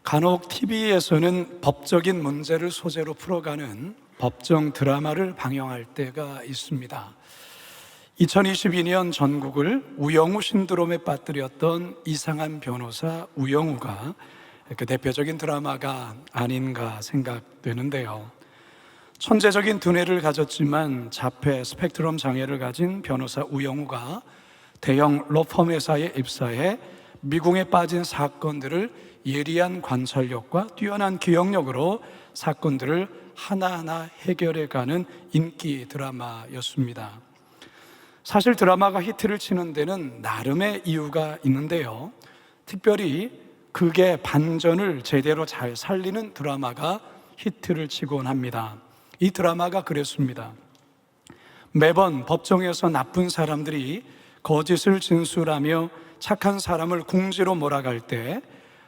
간혹 TV에서는 법적인 문제를 소재로 풀어가는 법정 드라마를 방영할 때가 있습니다. 2022년 전국을 우영우 신드롬에 빠뜨렸던 이상한 변호사 우영우가 그 대표적인 드라마가 아닌가 생각되는데요. 천재적인 두뇌를 가졌지만 자폐 스펙트럼 장애를 가진 변호사 우영우가 대형 로펌 회사에 입사해 미궁에 빠진 사건들을 예리한 관찰력과 뛰어난 기억력으로 사건들을 하나하나 해결해가는 인기 드라마였습니다. 사실 드라마가 히트를 치는 데는 나름의 이유가 있는데요. 특별히 극의 반전을 제대로 잘 살리는 드라마가 히트를 치곤 합니다. 이 드라마가 그랬습니다. 매번 법정에서 나쁜 사람들이 거짓을 진술하며 착한 사람을 궁지로 몰아갈 때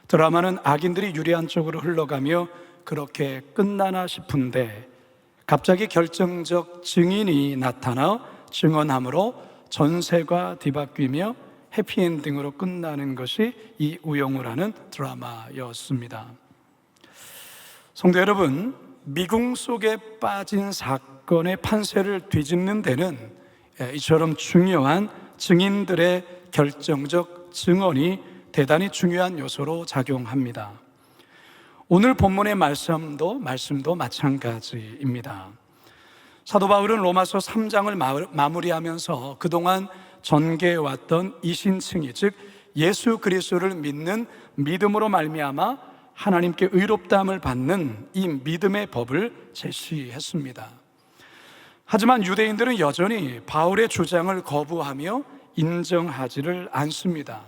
드라마는 악인들이 유리한 쪽으로 흘러가며 그렇게 끝나나 싶은데 갑자기 결정적 증인이 나타나 증언함으로 전세가 뒤바뀌며 해피엔딩으로 끝나는 것이 이 우영우라는 드라마였습니다. 성도 여러분, 미궁 속에 빠진 사건의 판세를 뒤집는 데는 이처럼 중요한 증인들의 결정적 증언이 대단히 중요한 요소로 작용합니다. 오늘 본문의 말씀도 마찬가지입니다. 사도 바울은 로마서 3장을 마무리하면서 그동안 전개해왔던 이신칭의, 즉 예수 그리스도를 믿는 믿음으로 말미암아 하나님께 의롭다함을 받는 이 믿음의 법을 제시했습니다. 하지만 유대인들은 여전히 바울의 주장을 거부하며 인정하지를 않습니다.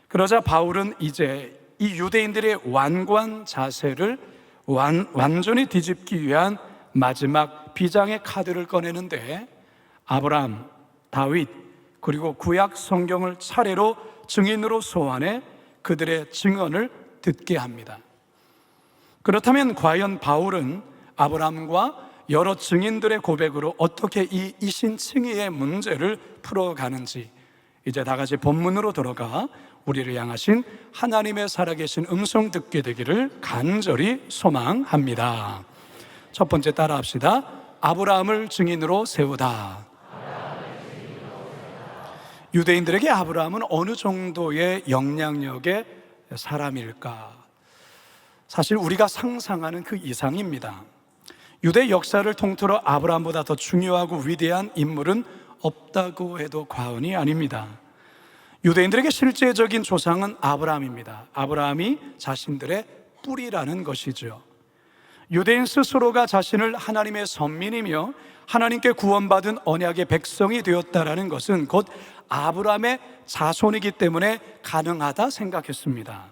그러자 바울은 이제 이 유대인들의 완고한 자세를 완전히 뒤집기 위한 마지막 비장의 카드를 꺼내는데 아브라함, 다윗, 그리고 구약 성경을 차례로 증인으로 소환해 그들의 증언을 듣게 합니다. 그렇다면 과연 바울은 아브라함과 여러 증인들의 고백으로 어떻게 이 이신칭의의 문제를 풀어가는지 이제 다 같이 본문으로 들어가 우리를 향하신 하나님의 살아계신 음성 듣게 되기를 간절히 소망합니다. 첫 번째 따라합시다. 아브라함을 증인으로 세우다. 유대인들에게 아브라함은 어느 정도의 영향력의 사람일까? 사실 우리가 상상하는 그 이상입니다. 유대 역사를 통틀어 아브라함보다 더 중요하고 위대한 인물은 없다고 해도 과언이 아닙니다. 유대인들에게 실제적인 조상은 아브라함입니다. 아브라함이 자신들의 뿌리라는 것이죠. 유대인 스스로가 자신을 하나님의 선민이며 하나님께 구원받은 언약의 백성이 되었다라는 것은 곧 아브라함의 자손이기 때문에 가능하다 생각했습니다.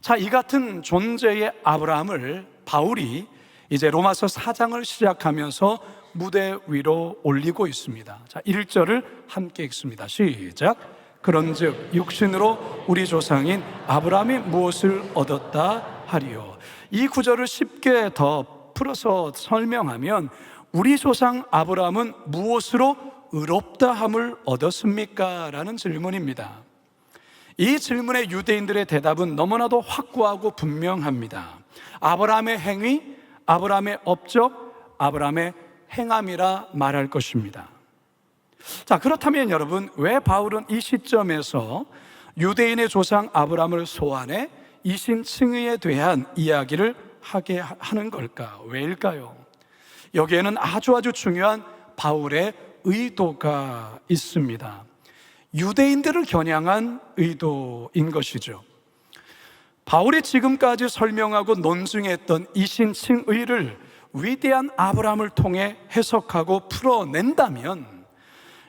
자, 이 같은 존재의 아브라함을 바울이 이제 로마서 4장을 시작하면서 무대 위로 올리고 있습니다. 자, 1절을 함께 읽습니다. 시작. 그런즉 육신으로 우리 조상인 아브라함이 무엇을 얻었다 하리요. 이 구절을 쉽게 더 풀어서 설명하면 우리 조상 아브라함은 무엇으로 의롭다함을 얻었습니까? 라는 질문입니다. 이 질문에 유대인들의 대답은 너무나도 확고하고 분명합니다. 아브라함의 행위, 아브라함의 업적, 아브라함의 행함이라 말할 것입니다. 자, 그렇다면 여러분, 왜 바울은 이 시점에서 유대인의 조상 아브라함을 소환해 이신칭의에 대한 이야기를 하게 하는 걸까? 왜일까요? 여기에는 아주 중요한 바울의 의도가 있습니다. 유대인들을 겨냥한 의도인 것이죠. 바울이 지금까지 설명하고 논증했던 이신칭의를 위대한 아브라함을 통해 해석하고 풀어낸다면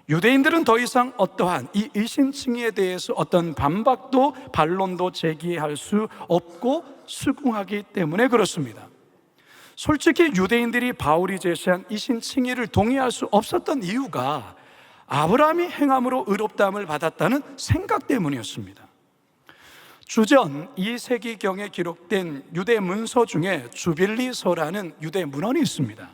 유대인들은 더 이상 어떠한 이 이신칭의에 대해서 어떤 반박도 반론도 제기할 수 없고 수긍하기 때문에 그렇습니다. 솔직히 유대인들이 바울이 제시한 이신칭의를 동의할 수 없었던 이유가 아브라함이 행함으로 의롭다함을 받았다는 생각 때문이었습니다. 주전 2세기경에 기록된 유대 문서 중에 주빌리서라는 유대 문헌이 있습니다.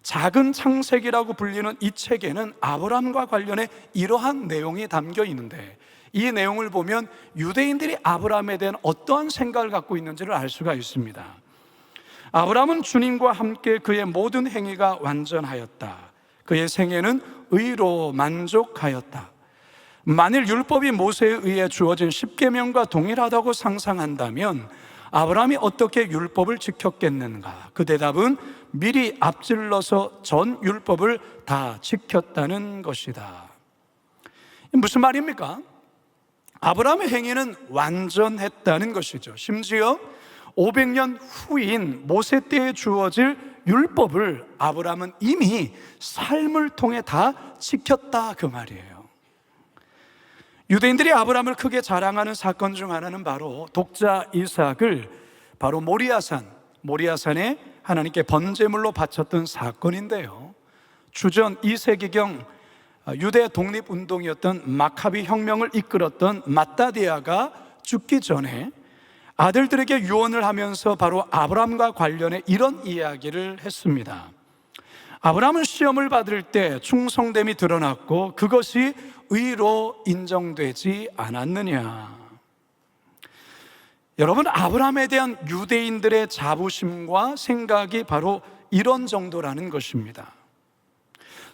작은 창세기라고 불리는 이 책에는 아브라함과 관련해 이러한 내용이 담겨 있는데 이 내용을 보면 유대인들이 아브라함에 대한 어떠한 생각을 갖고 있는지를 알 수가 있습니다. 아브라함은 주님과 함께 그의 모든 행위가 완전하였다. 그의 생애는 의로 만족하였다. 만일 율법이 모세에 의해 주어진 십계명과 동일하다고 상상한다면 아브라함이 어떻게 율법을 지켰겠는가? 그 대답은 미리 앞질러서 전 율법을 다 지켰다는 것이다. 무슨 말입니까? 아브라함의 행위는 완전했다는 것이죠. 심지어 500년 후인 모세 때에 주어질 율법을 아브라함은 이미 삶을 통해 다 지켰다, 그 말이에요. 유대인들이 아브라함을 크게 자랑하는 사건 중 하나는 바로 독자 이삭을 바로 모리아산에 하나님께 번제물로 바쳤던 사건인데요. 주전 2세기경 유대 독립운동이었던 마카비 혁명을 이끌었던 맏다디아가 죽기 전에 아들들에게 유언을 하면서 바로 아브라함과 관련해 이런 이야기를 했습니다. 아브라함은 시험을 받을 때 충성됨이 드러났고 그것이 의로 인정되지 않았느냐. 여러분, 아브라함에 대한 유대인들의 자부심과 생각이 바로 이런 정도라는 것입니다.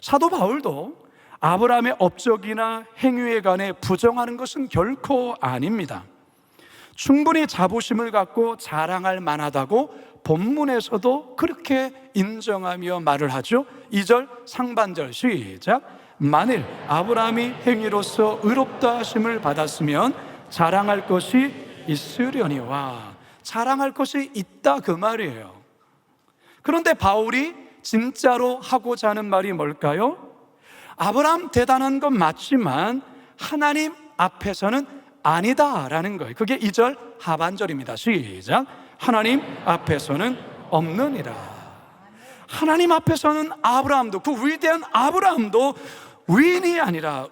사도 바울도 아브라함의 업적이나 행위에 관해 부정하는 것은 결코 아닙니다. 충분히 자부심을 갖고 자랑할 만하다고 본문에서도 그렇게 인정하며 말을 하죠. 2절 상반절 시작. 만일 아브라함이 행위로서 의롭다 하심을 받았으면 자랑할 것이 있으려니와, 자랑할 것이 있다, 그 말이에요. 그런데 바울이 진짜로 하고자 하는 말이 뭘까요? 아브라함 대단한 건 맞지만 하나님 앞에서는 아니다라는 거예요. 그게 2절 하반절입니다. 시작. 하나님 앞에서는 없느니라. 하나님 앞에서는 아브라함도, 그 위대한 아브라함도 의인이 아니라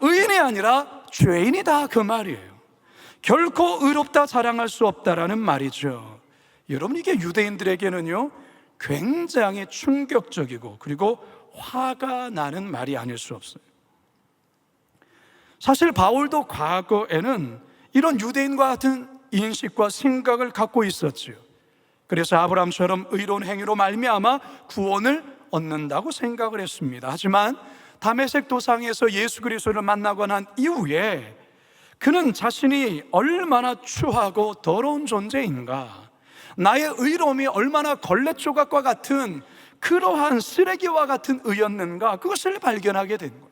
죄인이다, 그 말이에요. 결코 의롭다 자랑할 수 없다라는 말이죠. 여러분, 이게 유대인들에게는요 굉장히 충격적이고 그리고 화가 나는 말이 아닐 수 없어요. 사실 바울도 과거에는 이런 유대인과 같은 인식과 생각을 갖고 있었죠. 그래서 아브라함처럼 의로운 행위로 말미암아 구원을 얻는다고 생각을 했습니다. 하지만 다메섹 도상에서 예수 그리스도를 만나고 난 이후에 그는 자신이 얼마나 추하고 더러운 존재인가, 나의 의로움이 얼마나 걸레조각과 같은 그러한 쓰레기와 같은 의였는가, 그것을 발견하게 된 거예요.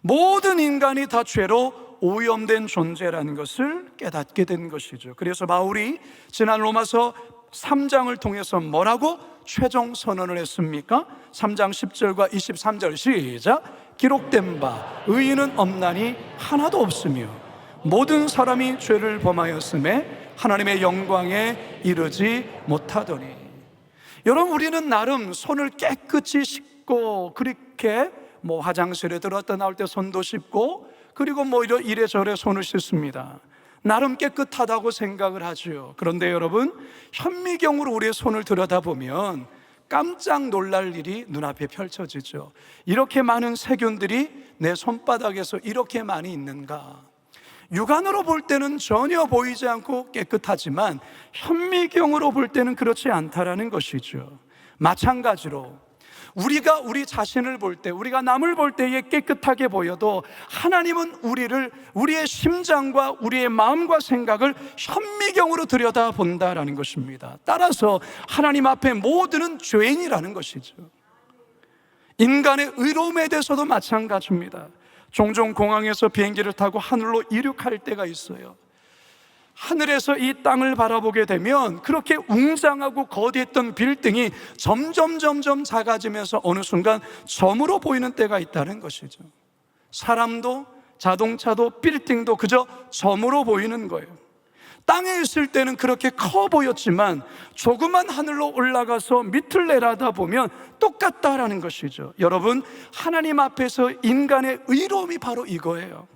모든 인간이 다 죄로 오염된 존재라는 것을 깨닫게 된 것이죠. 그래서 바울이 지난 로마서 3장을 통해서 뭐라고 최종 선언을 했습니까? 3장 10절과 23절 시작. 기록된 바 의인은 없나니 하나도 없으며 모든 사람이 죄를 범하였음에 하나님의 영광에 이르지 못하더니. 여러분, 우리는 나름 손을 깨끗이 씻고 그렇게 화장실에 들어갔다 나올 때 손도 씻고 그리고 이래저래 손을 씻습니다. 나름 깨끗하다고 생각을 하죠. 그런데 여러분, 현미경으로 우리의 손을 들여다보면 깜짝 놀랄 일이 눈앞에 펼쳐지죠. 이렇게 많은 세균들이 내 손바닥에서 이렇게 많이 있는가. 육안으로 볼 때는 전혀 보이지 않고 깨끗하지만 현미경으로 볼 때는 그렇지 않다라는 것이죠. 마찬가지로 우리가 우리 자신을 볼 때, 우리가 남을 볼 때에 깨끗하게 보여도 하나님은 우리의 심장과 우리의 마음과 생각을 현미경으로 들여다본다라는 것입니다. 따라서 하나님 앞에 모두는 죄인이라는 것이죠. 인간의 의로움에 대해서도 마찬가지입니다. 종종 공항에서 비행기를 타고 하늘로 이륙할 때가 있어요. 하늘에서 이 땅을 바라보게 되면 그렇게 웅장하고 거대했던 빌딩이 점점 작아지면서 어느 순간 점으로 보이는 때가 있다는 것이죠. 사람도 자동차도 빌딩도 그저 점으로 보이는 거예요. 땅에 있을 때는 그렇게 커 보였지만 조그만 하늘로 올라가서 밑을 내려다보면 똑같다라는 것이죠. 여러분, 하나님 앞에서 인간의 의로움이 바로 이거예요.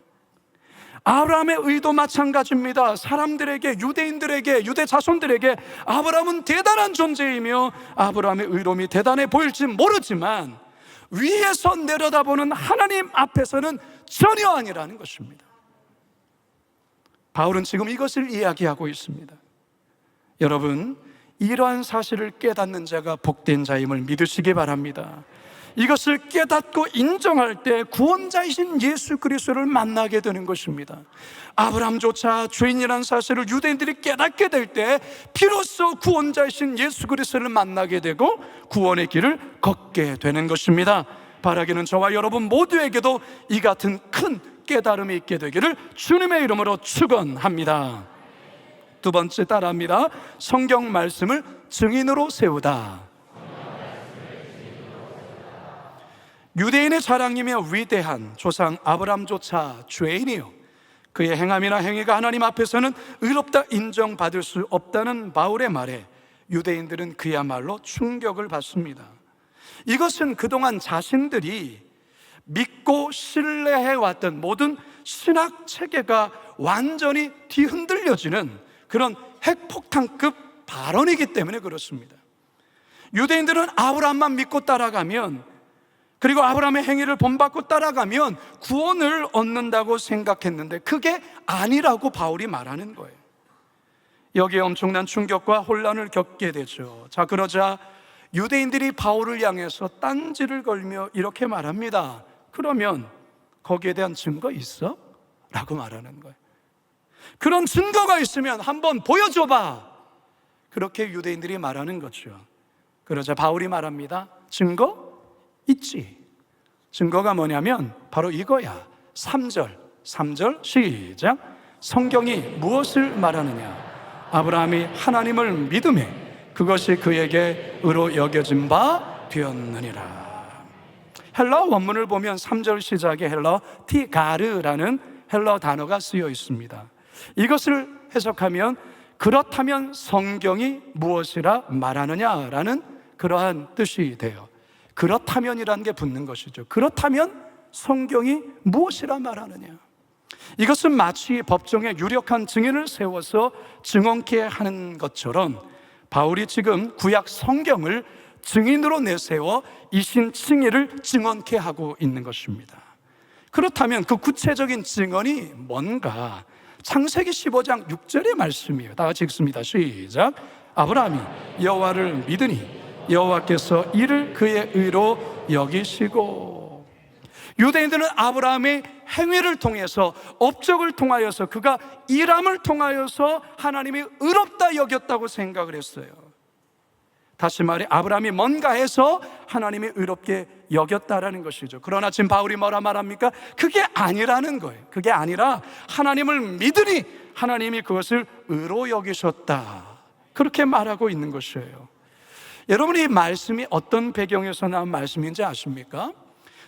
아브라함의 의도 마찬가지입니다. 사람들에게, 유대인들에게, 유대 자손들에게 아브라함은 대단한 존재이며 아브라함의 의로움이 대단해 보일지 모르지만 위에서 내려다보는 하나님 앞에서는 전혀 아니라는 것입니다. 바울은 지금 이것을 이야기하고 있습니다. 여러분, 이러한 사실을 깨닫는 자가 복된 자임을 믿으시기 바랍니다. 이것을 깨닫고 인정할 때 구원자이신 예수 그리스도를 만나게 되는 것입니다. 아브라함조차 죄인이라는 사실을 유대인들이 깨닫게 될 때 비로소 구원자이신 예수 그리스도를 만나게 되고 구원의 길을 걷게 되는 것입니다. 바라기는 저와 여러분 모두에게도 이 같은 큰 깨달음이 있게 되기를 주님의 이름으로 축원합니다. 두 번째 따라합니다. 성경 말씀을 증인으로 세우다. 유대인의 자랑이며 위대한 조상 아브라함조차 죄인이요 그의 행함이나 행위가 하나님 앞에서는 의롭다 인정받을 수 없다는 바울의 말에 유대인들은 그야말로 충격을 받습니다. 이것은 그동안 자신들이 믿고 신뢰해왔던 모든 신학 체계가 완전히 뒤흔들려지는 그런 핵폭탄급 발언이기 때문에 그렇습니다. 유대인들은 아브라함만 믿고 따라가면, 그리고 아브라함의 행위를 본받고 따라가면 구원을 얻는다고 생각했는데 그게 아니라고 바울이 말하는 거예요. 여기에 엄청난 충격과 혼란을 겪게 되죠. 자, 그러자 유대인들이 바울을 향해서 딴지를 걸며 이렇게 말합니다. 그러면 거기에 대한 증거 있어? 라고 말하는 거예요. 그런 증거가 있으면 한번 보여줘봐. 그렇게 유대인들이 말하는 거죠. 그러자 바울이 말합니다. 증거? 있지. 증거가 뭐냐면 바로 이거야. 3절 시작. 성경이 무엇을 말하느냐? 아브라함이 하나님을 믿음에 그것이 그에게 의로 여겨진 바 되었느니라. 헬라어 원문을 보면 3절 시작에 헬라어 티가르라는 헬라어 단어가 쓰여 있습니다. 이것을 해석하면 그렇다면 성경이 무엇이라 말하느냐라는 그러한 뜻이 돼요. 그렇다면이라는 게 붙는 것이죠. 그렇다면 성경이 무엇이라 말하느냐? 이것은 마치 법정에 유력한 증인을 세워서 증언케 하는 것처럼 바울이 지금 구약 성경을 증인으로 내세워 이신칭의를 증언케 하고 있는 것입니다. 그렇다면 그 구체적인 증언이 뭔가? 창세기 15장 6절의 말씀이에요. 다 같이 읽습니다. 시작. 아브라함이 여호와를 믿으니 여호와께서 이를 그의 의로 여기시고. 유대인들은 아브라함의 행위를 통해서, 업적을 통하여서, 그가 일함을 통하여서 하나님이 의롭다 여겼다고 생각을 했어요. 다시 말해 아브라함이 뭔가 해서 하나님이 의롭게 여겼다라는 것이죠. 그러나 지금 바울이 뭐라 말합니까? 그게 아니라는 거예요. 그게 아니라 하나님을 믿으니 하나님이 그것을 의로 여기셨다, 그렇게 말하고 있는 것이에요. 여러분, 이 말씀이 어떤 배경에서 나온 말씀인지 아십니까?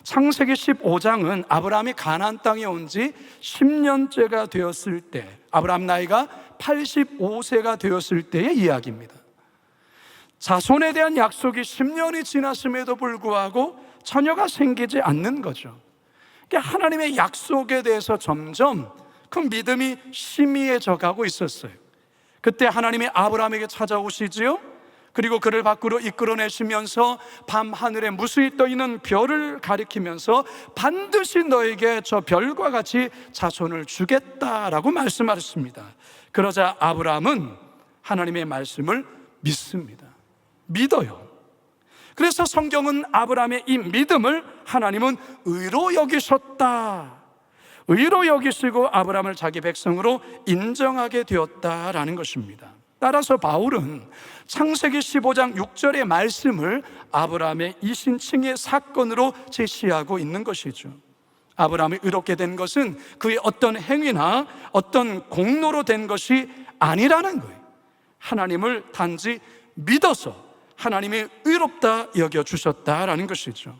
창세기 15장은 아브라함이 가나안 땅에 온 지 10년째가 되었을 때, 아브라함 나이가 85세가 되었을 때의 이야기입니다. 자손에 대한 약속이 10년이 지났음에도 불구하고 자녀가 생기지 않는 거죠. 그러니까 하나님의 약속에 대해서 점점 그 믿음이 희미해져 가고 있었어요. 그때 하나님이 아브라함에게 찾아오시지요. 그리고 그를 밖으로 이끌어내시면서 밤 하늘에 무수히 떠있는 별을 가리키면서 반드시 너에게 저 별과 같이 자손을 주겠다라고 말씀하셨습니다. 그러자 아브라함은 하나님의 말씀을 믿습니다. 믿어요. 그래서 성경은 아브라함의 이 믿음을 하나님은 의로 여기셨다, 의로 여기시고 아브라함을 자기 백성으로 인정하게 되었다라는 것입니다. 따라서 바울은 창세기 15장 6절의 말씀을 아브라함의 이신칭의 사건으로 제시하고 있는 것이죠. 아브라함이 의롭게 된 것은 그의 어떤 행위나 어떤 공로로 된 것이 아니라는 거예요. 하나님을 단지 믿어서 하나님이 의롭다 여겨주셨다라는 것이죠.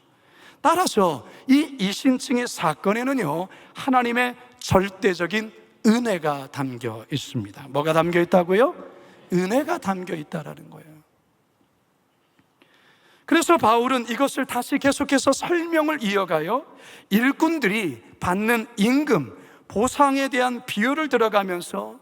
따라서 이 이신칭의 사건에는요, 하나님의 절대적인 은혜가 담겨 있습니다. 뭐가 담겨 있다고요? 은혜가 담겨 있다라는 거예요. 그래서 바울은 이것을 다시 계속해서 설명을 이어가요, 일꾼들이 받는 임금, 보상에 대한 비유를 들어가면서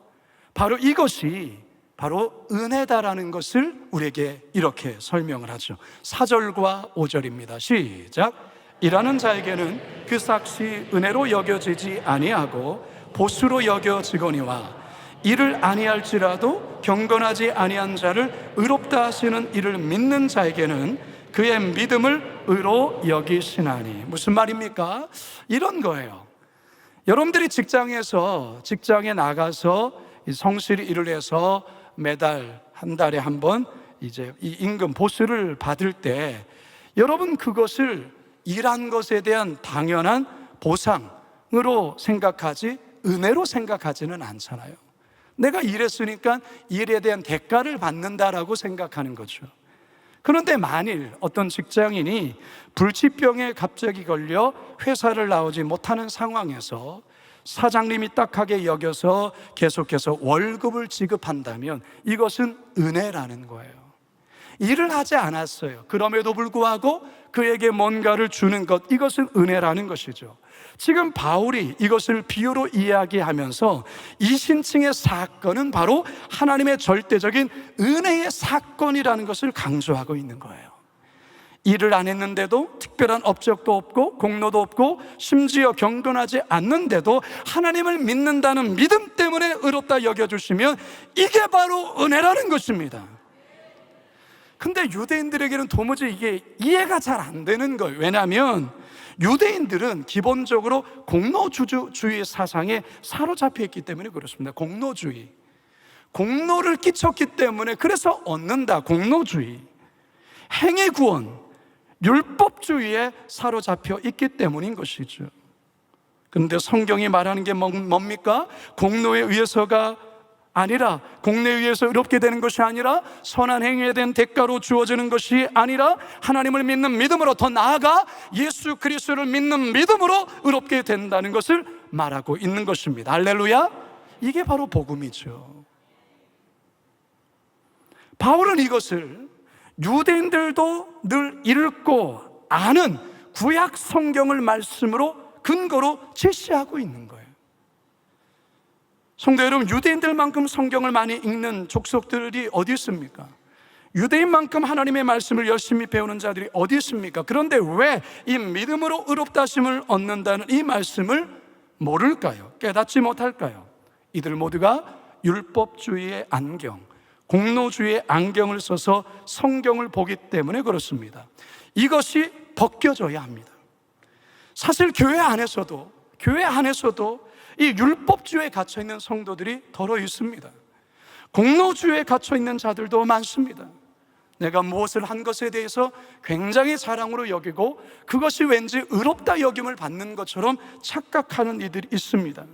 바로 이것이 바로 은혜다라는 것을 우리에게 이렇게 설명을 하죠. 4절과 5절입니다. 시작. 일하는 자에게는 그 삭시 은혜로 여겨지지 아니하고 보수로 여겨지거니와 이를 아니할지라도 경건하지 아니한 자를 의롭다 하시는 이를 믿는 자에게는 그의 믿음을 의로 여기시나니. 무슨 말입니까? 이런 거예요. 여러분들이 직장에 나가서 성실히 일을 해서 매달 한 달에 한 번 이제 이 임금 보수를 받을 때 여러분 그것을 일한 것에 대한 당연한 보상으로 생각하지 은혜로 생각하지는 않잖아요. 내가 일했으니까 일에 대한 대가를 받는다라고 생각하는 거죠. 그런데 만일 어떤 직장인이 불치병에 갑자기 걸려 회사를 나오지 못하는 상황에서 사장님이 딱하게 여겨서 계속해서 월급을 지급한다면 이것은 은혜라는 거예요. 일을 하지 않았어요. 그럼에도 불구하고 그에게 뭔가를 주는 것, 이것은 은혜라는 것이죠. 지금 바울이 이것을 비유로 이야기하면서 이신층의 사건은 바로 하나님의 절대적인 은혜의 사건이라는 것을 강조하고 있는 거예요. 일을 안 했는데도 특별한 업적도 없고 공로도 없고 심지어 경건하지 않는데도 하나님을 믿는다는 믿음 때문에 의롭다 여겨주시면 이게 바로 은혜라는 것입니다. 근데 유대인들에게는 도무지 이게 이해가 잘 안 되는 거예요. 왜냐하면 유대인들은 기본적으로 공로주의 사상에 사로잡혀 있기 때문에 그렇습니다. 공로주의, 공로를 끼쳤기 때문에 그래서 얻는다, 공로주의, 행위구원, 율법주의에 사로잡혀 있기 때문인 것이죠. 그런데 성경이 말하는 게 뭡니까? 공로에 의해서가 아니라, 공로에 의해서 의롭게 되는 것이 아니라, 선한 행위에 대한 대가로 주어지는 것이 아니라 하나님을 믿는 믿음으로, 더 나아가 예수 그리스도를 믿는 믿음으로 의롭게 된다는 것을 말하고 있는 것입니다. 할렐루야. 이게 바로 복음이죠. 바울은 이것을 유대인들도 늘 읽고 아는 구약 성경을 말씀으로 근거로 제시하고 있는 거예요. 성도 여러분, 유대인들만큼 성경을 많이 읽는 족속들이 어디 있습니까? 유대인만큼 하나님의 말씀을 열심히 배우는 자들이 어디 있습니까? 그런데 왜 이 믿음으로 의롭다 하심을 얻는다는 이 말씀을 모를까요? 깨닫지 못할까요? 이들 모두가 율법주의의 안경, 공로주의의 안경을 써서 성경을 보기 때문에 그렇습니다. 이것이 벗겨져야 합니다. 사실 교회 안에서도 이 율법주의에 갇혀있는 성도들이 더러 있습니다. 공로주의에 갇혀있는 자들도 많습니다. 내가 무엇을 한 것에 대해서 굉장히 자랑으로 여기고 그것이 왠지 의롭다 여김을 받는 것처럼 착각하는 이들이 있습니다.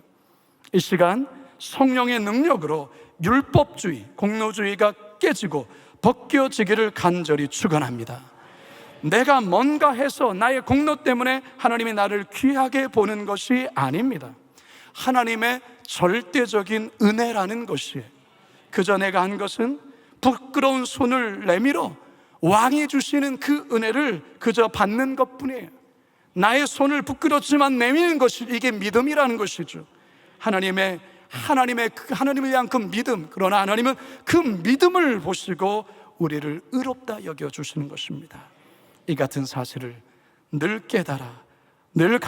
이 시간 성령의 능력으로 율법주의, 공로주의가 깨지고 벗겨지기를 간절히 축원합니다. 내가 뭔가 해서 나의 공로 때문에 하나님이 나를 귀하게 보는 것이 아닙니다. 하나님의 절대적인 은혜라는 것이에요. 그저 내가 한 것은 부끄러운 손을 내밀어 왕이 주시는 그 은혜를 그저 받는 것뿐이에요. 나의 손을 부끄럽지만 내미는 것이 이게 믿음이라는 것이죠. 하나님을 위한 그 믿음, 그러나 하나님은 그 믿음을 보시고 우리를 의롭다 여겨주시는 것입니다. 이 같은 사실을 늘 깨달아 늘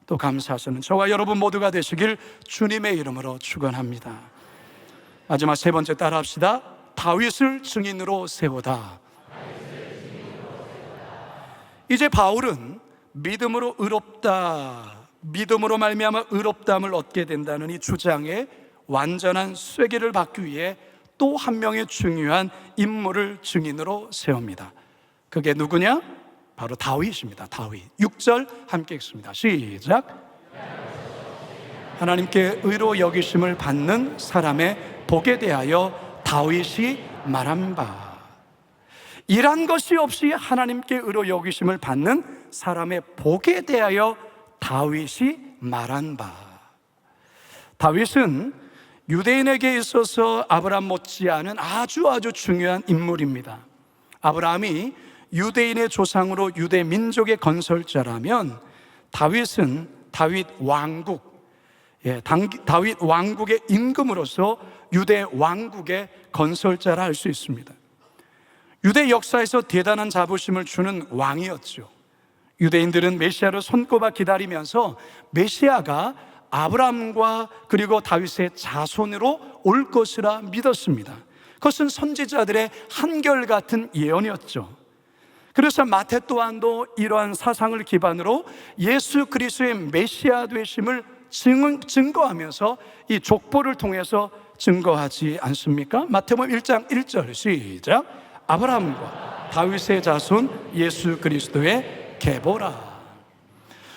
또 감사하시는 저와 여러분 모두가 되시길 주님의 이름으로 축원합니다. 마지막 세 번째 따라합시다. 다윗을 증인으로 세우다. 이제 바울은 믿음으로 말미암아 의롭다함을 얻게 된다는 이 주장에 완전한 쐐기를 받기 위해 또 한 명의 중요한 인물을 증인으로 세웁니다. 그게 누구냐? 바로 다윗입니다. 다윗. 6절 함께 읽습니다. 시작. 하나님께 의로 여기심을 받는 사람의 복에 대하여 다윗이 말한 바. 일한 것이 없이 하나님께 의로 여기심을 받는 사람의 복에 대하여 다윗이 말한 바. 다윗은 유대인에게 있어서 아브라함 못지않은 아주 중요한 인물입니다. 아브라함이 유대인의 조상으로 유대 민족의 건설자라면 다윗은 다윗 왕국의 임금으로서 유대 왕국의 건설자라 할 수 있습니다. 유대 역사에서 대단한 자부심을 주는 왕이었죠. 유대인들은 메시아를 손꼽아 기다리면서 메시아가 아브라함과 그리고 다윗의 자손으로 올 것이라 믿었습니다. 그것은 선지자들의 한결같은 예언이었죠. 그래서 마태 또한도 이러한 사상을 기반으로 예수 그리스도의 메시아 되심을 증거하면서 이 족보를 통해서 증거하지 않습니까? 마태복음 1장 1절 시작. 아브라함과 다윗의 자손 예수 그리스도의 계보라.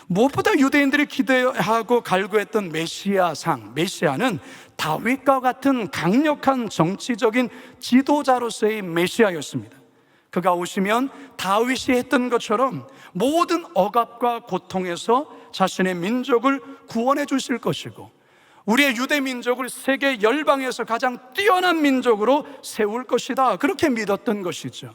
무엇보다 유대인들이 기대하고 갈구했던 메시아는 다윗과 같은 강력한 정치적인 지도자로서의 메시아였습니다. 그가 오시면 다윗이 했던 것처럼 모든 억압과 고통에서 자신의 민족을 구원해 주실 것이고, 우리의 유대 민족을 세계 열방에서 가장 뛰어난 민족으로 세울 것이다, 그렇게 믿었던 것이죠.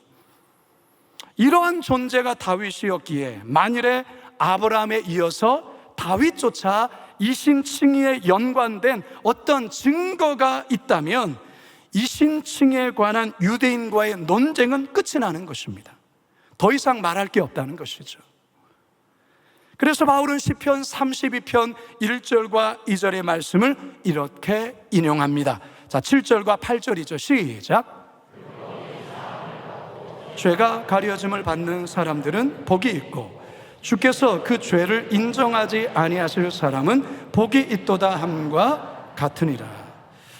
이러한 존재가 다윗이었기에 만일에 아브라함에 이어서 다윗조차 이신칭의에 연관된 어떤 증거가 있다면 이신칭의에 관한 유대인과의 논쟁은 끝이 나는 것입니다. 더 이상 말할 게 없다는 것이죠. 그래서 바울은 시편 32편 1절과 2절의 말씀을 이렇게 인용합니다. 자, 7절과 8절이죠. 시작. 죄가 가려짐을 받는 사람들은 복이 있고 주께서 그 죄를 인정하지 아니하실 사람은 복이 있도다 함과 같으니라.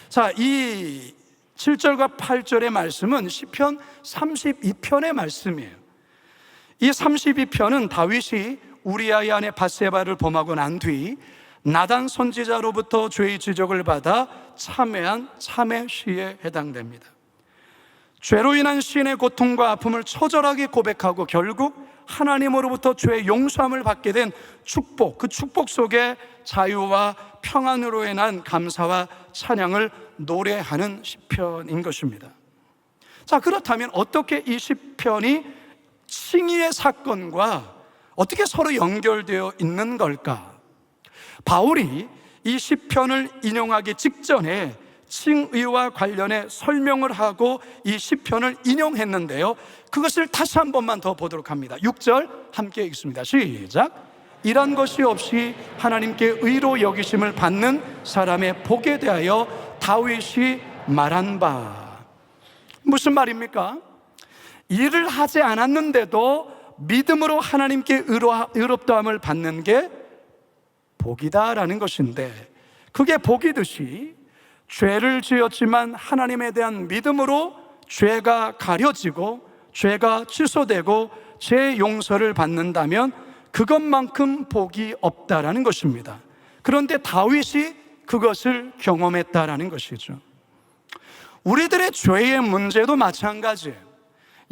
자, 이 7절과 8절의 말씀은 시편 32편의 말씀이에요. 이 32편은 다윗이 우리아의 아내 밧세바를 범하고 난 뒤 나단 선지자로부터 죄의 지적을 받아 참회한 참회 시에 해당됩니다. 죄로 인한 시인의 고통과 아픔을 처절하게 고백하고 결국 하나님으로부터 죄의 용서함을 받게 된 축복, 그 축복 속에 자유와 평안으로 인한 감사와 찬양을 노래하는 시편인 것입니다. 자, 그렇다면 어떻게 이 시편이 칭의의 사건과 어떻게 서로 연결되어 있는 걸까? 바울이 이 시편을 인용하기 직전에 칭의와 관련해 설명을 하고 이 시편을 인용했는데요, 그것을 다시 한 번만 더 보도록 합니다. 6절 함께 읽습니다. 시작. 이런 것이 없이 하나님께 의로 여기심을 받는 사람의 복에 대하여 다윗이 말한 바. 무슨 말입니까? 일을 하지 않았는데도 믿음으로 하나님께 의롭다함을 받는 게 복이다라는 것인데, 그게 복이듯이 죄를 지었지만 하나님에 대한 믿음으로 죄가 가려지고 죄가 취소되고 죄 용서를 받는다면 그것만큼 복이 없다라는 것입니다. 그런데 다윗이 그것을 경험했다라는 것이죠. 우리들의 죄의 문제도 마찬가지예요.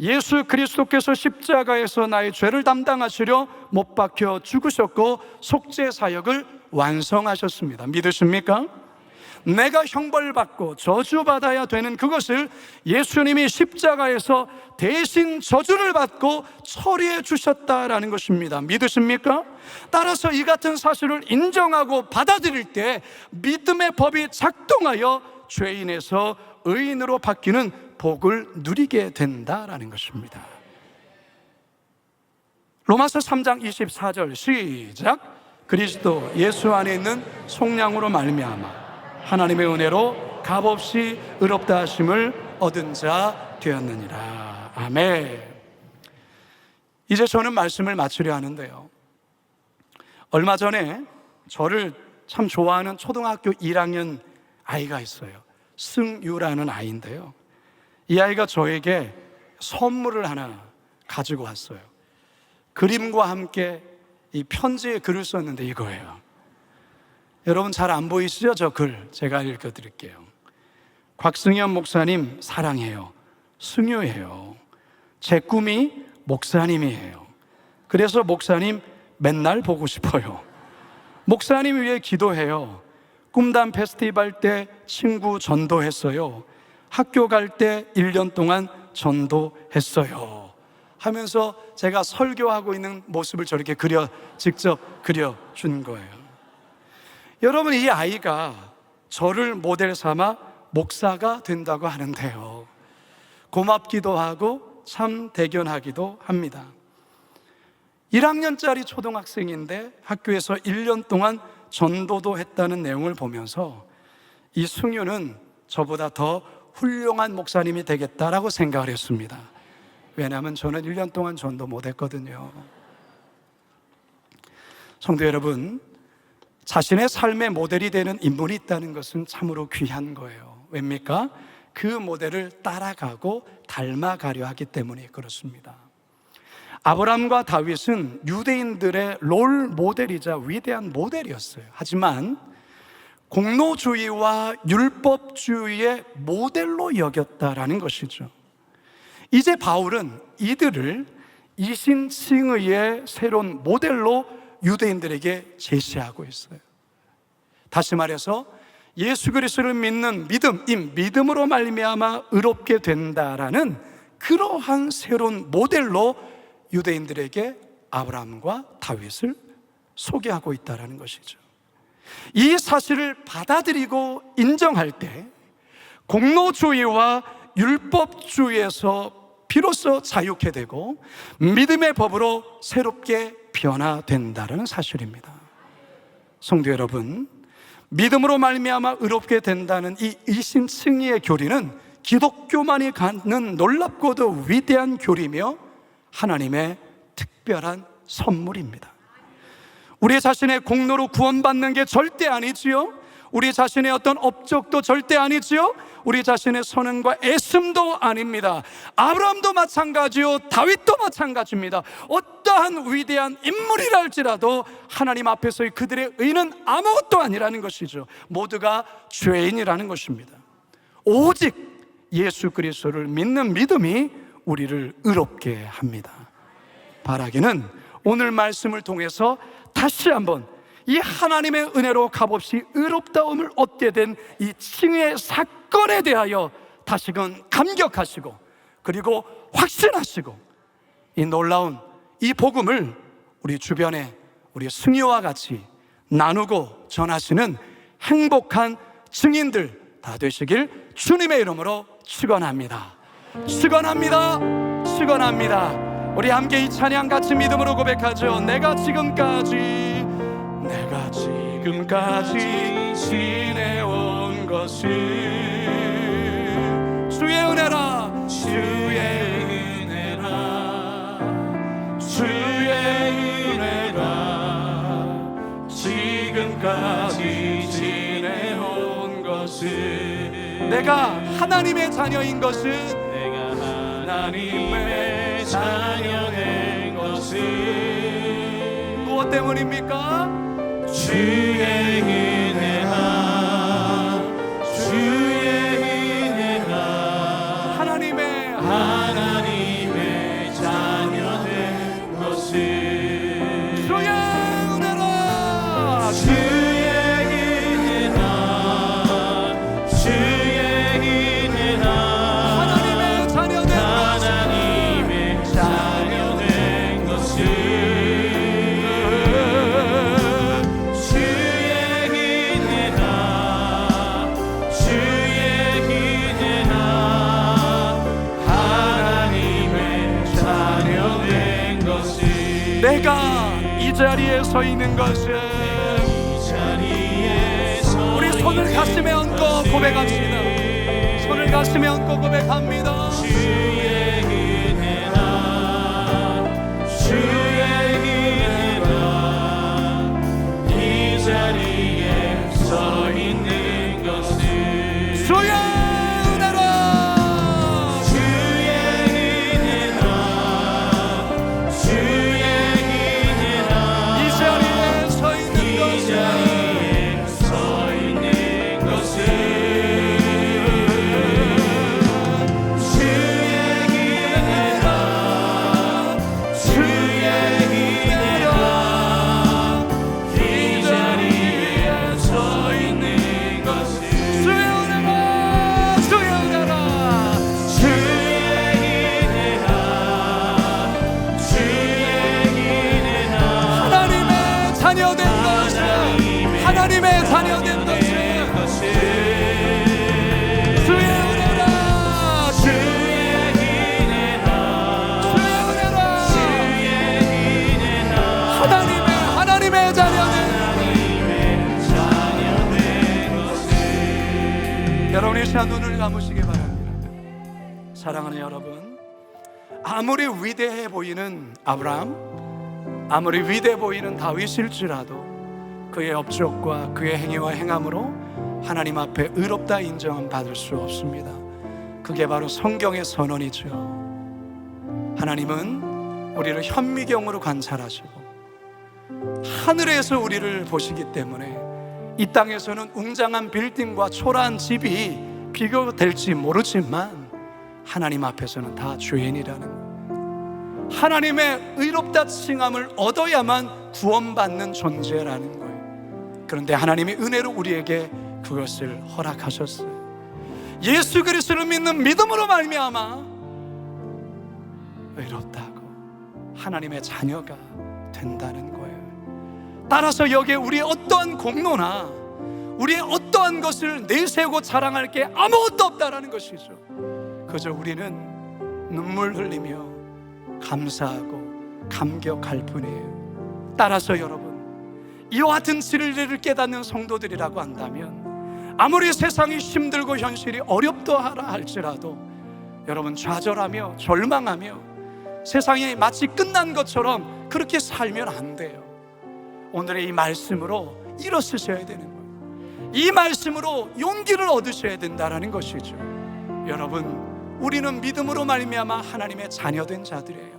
예수 그리스도께서 십자가에서 나의 죄를 담당하시려 못 박혀 죽으셨고 속죄 사역을 완성하셨습니다. 믿으십니까? 내가 형벌받고 저주받아야 되는 그것을 예수님이 십자가에서 대신 저주를 받고 처리해 주셨다라는 것입니다. 믿으십니까? 따라서 이 같은 사실을 인정하고 받아들일 때 믿음의 법이 작동하여 죄인에서 의인으로 바뀌는 복을 누리게 된다라는 것입니다. 로마서 3장 24절 시작. 그리스도 예수 안에 있는 속량으로 말미암아 하나님의 은혜로 값없이 의롭다 하심을 얻은 자 되었느니라. 아멘. 이제 저는 말씀을 마치려 하는데요, 얼마 전에 저를 참 좋아하는 초등학교 1학년 아이가 있어요. 승유라는 아이인데요, 이 아이가 저에게 선물을 하나 가지고 왔어요. 그림과 함께 이 편지에 글을 썼는데 이거예요. 여러분 잘 안 보이시죠? 저 글 제가 읽어드릴게요. 곽승현 목사님 사랑해요. 승유예요. 제 꿈이 목사님이에요. 그래서 목사님 맨날 보고 싶어요. 목사님 위해 기도해요. 꿈단 페스티벌 때 친구 전도했어요. 학교 갈 때 1년 동안 전도했어요. 하면서 제가 설교하고 있는 모습을 저렇게 직접 그려준 거예요. 여러분, 이 아이가 저를 모델 삼아 목사가 된다고 하는데요, 고맙기도 하고 참 대견하기도 합니다. 1학년짜리 초등학생인데 학교에서 1년 동안 전도도 했다는 내용을 보면서 이 승유는 저보다 더 훌륭한 목사님이 되겠다라고 생각을 했습니다. 왜냐하면 저는 1년 동안 전도 못했거든요. 성도 여러분, 자신의 삶의 모델이 되는 인물이 있다는 것은 참으로 귀한 거예요. 왜입니까? 그 모델을 따라가고 닮아가려 하기 때문에 그렇습니다. 아브라함과 다윗은 유대인들의 롤 모델이자 위대한 모델이었어요. 하지만 공로주의와 율법주의의 모델로 여겼다라는 것이죠. 이제 바울은 이들을 이신칭의의 새로운 모델로 유대인들에게 제시하고 있어요. 다시 말해서 예수 그리스도를 믿는 믿음, 이 믿음으로 말미암아 의롭게 된다라는 그러한 새로운 모델로 유대인들에게 아브라함과 다윗을 소개하고 있다는 것이죠. 이 사실을 받아들이고 인정할 때 공로주의와 율법주의에서 비로소 자유케 되고 믿음의 법으로 새롭게 변화된다는 사실입니다. 성도 여러분, 믿음으로 말미암아 의롭게 된다는 이 이신승리의 교리는 기독교만이 갖는 놀랍고도 위대한 교리며 하나님의 특별한 선물입니다. 우리 자신의 공로로 구원받는 게 절대 아니지요. 우리 자신의 어떤 업적도 절대 아니지요. 우리 자신의 선행과 애씀도 아닙니다. 아브라함도 마찬가지요, 다윗도 마찬가지입니다. 어떠한 위대한 인물이라 할지라도 하나님 앞에서의 그들의 의는 아무것도 아니라는 것이죠. 모두가 죄인이라는 것입니다. 오직 예수 그리스도를 믿는 믿음이 우리를 의롭게 합니다. 바라기는 오늘 말씀을 통해서 다시 한번 이 하나님의 은혜로 값없이 의롭다움을 얻게 된 이 칭의의 사건에 대하여 다시금 감격하시고 그리고 확신하시고 이 놀라운 이 복음을 우리 주변에 우리 승희와 같이 나누고 전하시는 행복한 증인들 다 되시길 주님의 이름으로 축원합니다. 축원합니다. 축원합니다. 우리 함께 이 찬양 같이 믿음으로 고백하죠. 내가 지금까지 지내온 것은 주의 은혜라, 주의 은혜라, 주의 은혜라. 지금까지 지내온 것은 내가 하나님의 자녀인 것은 내가 하나님의 자녀인 것은 무엇 때문입니까? 주의 은혜라, 주의 은혜라. 하나님의 자녀된 것은 주의 은혜라, 주의 은혜라, 주의 은혜라. 하나님의 자녀된 것은 내가 이 자리에 서 있는 것은 우리 손을 가슴에 얹고 고백합시다. 손을 가슴에 얹고 고백합니다. 주의 은혜라, 주의 은혜라. 이 자리에 서 있는 것은 주의 눈을 감으시기 바랍니다. 사랑하는 여러분, 아무리 위대해 보이는 아브라함, 아무리 위대해 보이는 다윗일지라도 그의 업적과 그의 행위와 행함으로 하나님 앞에 의롭다 인정은 받을 수 없습니다. 그게 바로 성경의 선언이죠. 하나님은 우리를 현미경으로 관찰하시고 하늘에서 우리를 보시기 때문에 이 땅에서는 웅장한 빌딩과 초라한 집이 비교될지 모르지만 하나님 앞에서는 다 죄인이라는 거예요. 하나님의 의롭다 칭함을 얻어야만 구원받는 존재라는 거예요. 그런데 하나님의 은혜로 우리에게 그것을 허락하셨어요. 예수 그리스도를 믿는 믿음으로 말미암아 의롭다고 하나님의 자녀가 된다는 거예요. 따라서 여기에 우리의 어떠한 공로나 우리의 어떠한 것을 내세우고 자랑할 게 아무것도 없다라는 것이죠. 그저 우리는 눈물 흘리며 감사하고 감격할 뿐이에요. 따라서 여러분, 이와 같은 진리를 깨닫는 성도들이라고 한다면 아무리 세상이 힘들고 현실이 어렵다 할지라도 여러분, 좌절하며 절망하며 세상이 마치 끝난 것처럼 그렇게 살면 안 돼요. 오늘의 이 말씀으로 일어서셔야 되는 거예요. 이 말씀으로 용기를 얻으셔야 된다는 것이죠. 여러분, 우리는 믿음으로 말미암아 하나님의 자녀된 자들이에요.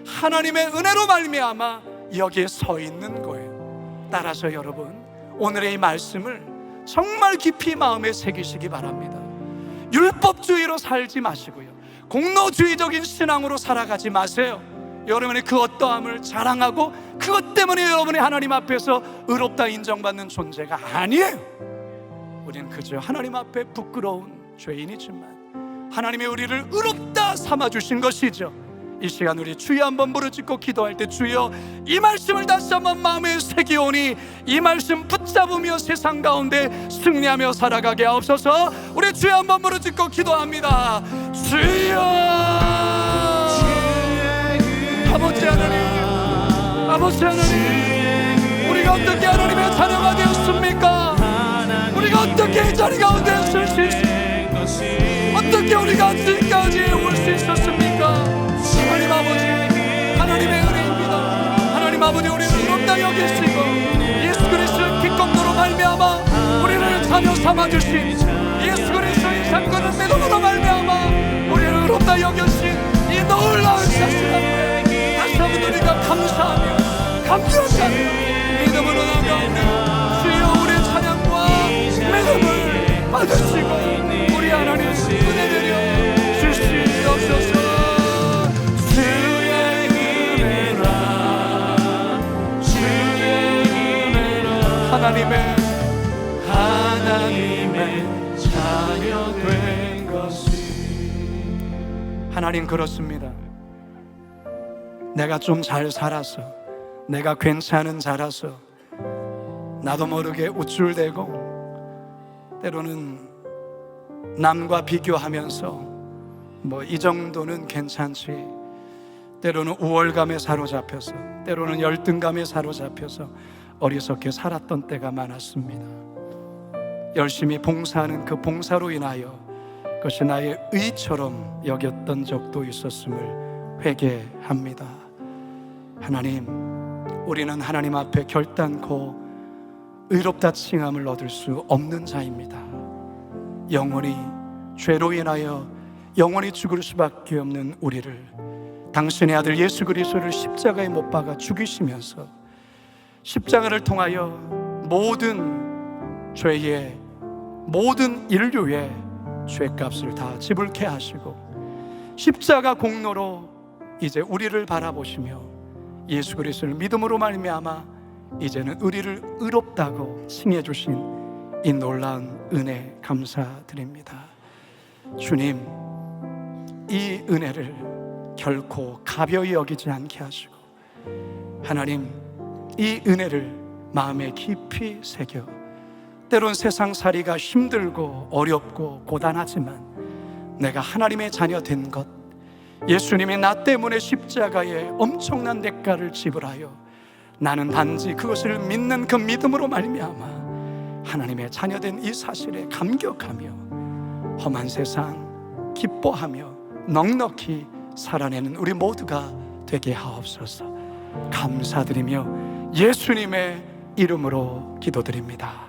하나님의 은혜로 말미암아 여기에 서 있는 거예요. 따라서 여러분, 오늘의 이 말씀을 정말 깊이 마음에 새기시기 바랍니다. 율법주의로 살지 마시고요, 공로주의적인 신앙으로 살아가지 마세요. 여러분의 그 어떠함을 자랑하고 그것 때문에 여러분이 하나님 앞에서 의롭다 인정받는 존재가 아니에요. 우리는 그저 하나님 앞에 부끄러운 죄인이지만 하나님이 우리를 의롭다 삼아주신 것이죠. 이 시간 우리 주여 한번 부르짖고 기도할 때, 주여 이 말씀을 다시 한번 마음에 새기오니 이 말씀 붙잡으며 세상 가운데 승리하며 살아가게 하옵소서. 우리 주여 한번 부르짖고 기도합니다. 주여, 아버지 하나님, 아버지 하나님, 우리가 어떻게 하나님의 자녀가 되었습니까? 우리가 어떻게 이 자리 가운데 설 수 있습니까? 어떻게 우리가 지금까지 올 수 있었습니까? 하나님 아버지, 하나님의 은혜입니다. 하나님 아버지, 우리를 의롭다 여기시고 예수 그리스도의 기꺼움으로 말미암아 우리를 자녀 삼아주신 예수 그리스도의 사건을 믿음으로 말미암아 우리를 의롭다 여기신 이 놀라운 사실 앞에 다시 한번 우리가 감사하며 감격하며 믿음으로 나아가오며 주여 우리의 찬양과 믿음을 받으시고 우리 하나님 은혜 되려 주시옵소서. 주의 은혜라, 주의 은혜라, 하나님의 자녀 된 것이. 하나님, 그렇습니다. 내가 좀 잘 살아서, 내가 괜찮은 자라서 나도 모르게 우쭐대고 때로는 남과 비교하면서 뭐 이 정도는 괜찮지, 때로는 우월감에 사로잡혀서, 때로는 열등감에 사로잡혀서 어리석게 살았던 때가 많았습니다. 열심히 봉사하는 그 봉사로 인하여 그것이 나의 의처럼 여겼던 적도 있었음을 회개합니다. 하나님, 우리는 하나님 앞에 결단코 의롭다 칭함을 얻을 수 없는 자입니다. 영원히 죄로 인하여 영원히 죽을 수밖에 없는 우리를 당신의 아들 예수 그리스도를 십자가에 못 박아 죽이시면서 십자가를 통하여 모든 죄의, 모든 인류의 죄값을 다 지불케 하시고 십자가 공로로 이제 우리를 바라보시며 예수 그리스도를 믿음으로 말미암아 이제는 우리를 의롭다고 칭해 주신 이 놀라운 은혜 감사드립니다. 주님, 이 은혜를 결코 가벼이 여기지 않게 하시고 하나님, 이 은혜를 마음에 깊이 새겨 때론 세상살이가 힘들고 어렵고 고단하지만 내가 하나님의 자녀 된 것, 예수님이 나 때문에 십자가에 엄청난 대가를 지불하여 나는 단지 그것을 믿는 그 믿음으로 말미암아 하나님의 자녀된 이 사실에 감격하며 험한 세상 기뻐하며 넉넉히 살아내는 우리 모두가 되게 하옵소서. 감사드리며 예수님의 이름으로 기도드립니다.